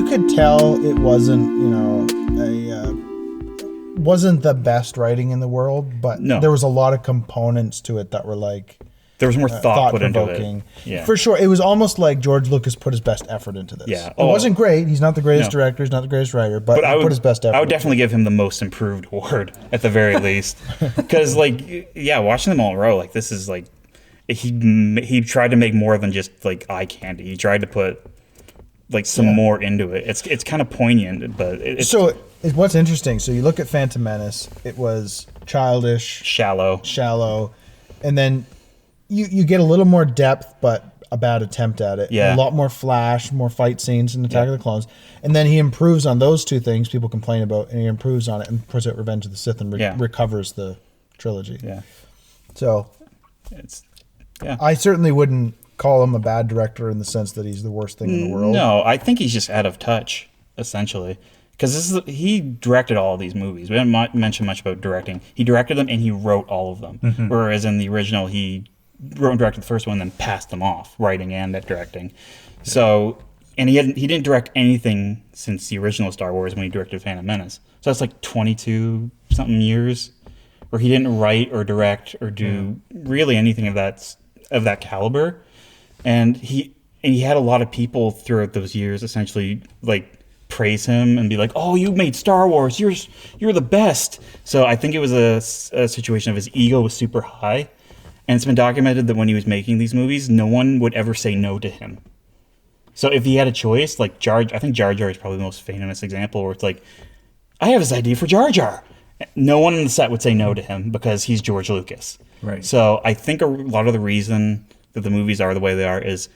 could tell it wasn't, wasn't the best writing in the world, but there was a lot of components to it that were like there was more thought put into it. Yeah. For sure. It was almost like George Lucas put his best effort into this. Yeah. It wasn't great. He's not the greatest director. He's not the greatest writer, but he put his best effort. I would definitely give him the most improved award at the very least. Because, watching them all in a row, this is like, he tried to make more than just, eye candy. He tried to put, some more into it. It's kind of poignant, but what's interesting, so you look at Phantom Menace, it was childish. Shallow. And then you get a little more depth, but a bad attempt at it. Yeah. A lot more flash, more fight scenes in Attack of the Clones. And then he improves on those two things people complain about, and he improves on it and puts out Revenge of the Sith and recovers the trilogy. Yeah. So, I certainly wouldn't call him a bad director in the sense that he's the worst thing in the world. No, I think he's just out of touch, essentially. Because he directed all of these movies. We didn't mention much about directing. He directed them and he wrote all of them. Mm-hmm. Whereas in the original, he wrote and directed the first one, then passed them off, writing and directing. Yeah. So, and he didn't direct anything since the original Star Wars when he directed Phantom Menace. So that's 22 something years where he didn't write or direct or do really anything of that caliber. And he had a lot of people throughout those years essentially praise him and be like, "Oh, you made Star Wars. You're the best." So I think it was a situation of his ego was super high, and it's been documented that when he was making these movies, no one would ever say no to him. So if he had a choice, I think Jar Jar is probably the most famous example where it's like, "I have this idea for Jar Jar." No one on the set would say no to him because he's George Lucas. Right. So I think a lot of the reason that the movies are the way they are is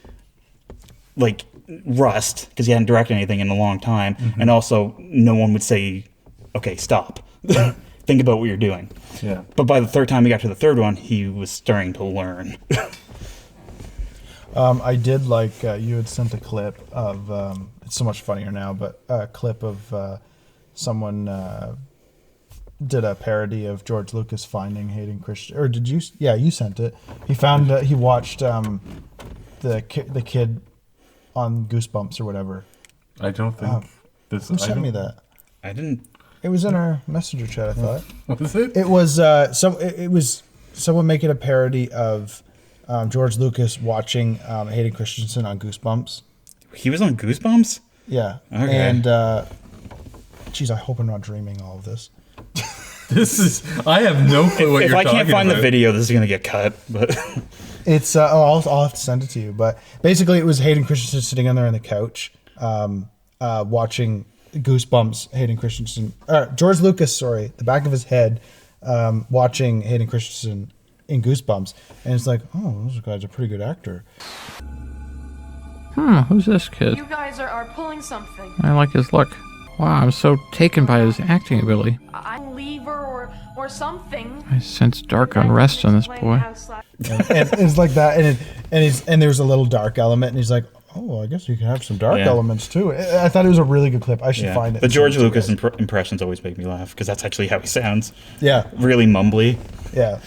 rust, because he hadn't directed anything in a long time, and also no one would say, "Okay, stop. Think about what you're doing." Yeah. But by the third time he got to the third one, he was starting to learn. I did you had sent a clip of it's so much funnier now, but a clip of someone did a parody of George Lucas finding Hayden Christensen, or did you? Yeah, you sent it. He found he watched the kid on Goosebumps or whatever. I don't think this. Who sent me that? I didn't. It was in our messenger chat. I thought. What was it? It was It was someone making a parody of George Lucas watching Hayden Christensen on Goosebumps. He was on Goosebumps? Yeah. Okay. And geez, I hope I'm not dreaming all of this. I have no clue what you're talking about. If I can't find the video, this is going to get cut. But it's I'll have to send it to you. But basically, it was Hayden Christensen sitting on there on the couch, watching Goosebumps. Hayden Christensen, George Lucas, sorry, the back of his head, watching Hayden Christensen in Goosebumps, and it's like, oh, this guy's a pretty good actor. Who's this kid? You guys are pulling something. I like his look. Wow, I'm so taken by his acting ability. I'm lever or something. I sense dark unrest in this boy. And it's like that, and there's a little dark element, and he's like, oh, I guess you can have some dark elements too. I thought it was a really good clip. I should find it. The George Lucas impressions always make me laugh because that's actually how he sounds. Yeah. Really mumbly. Yeah.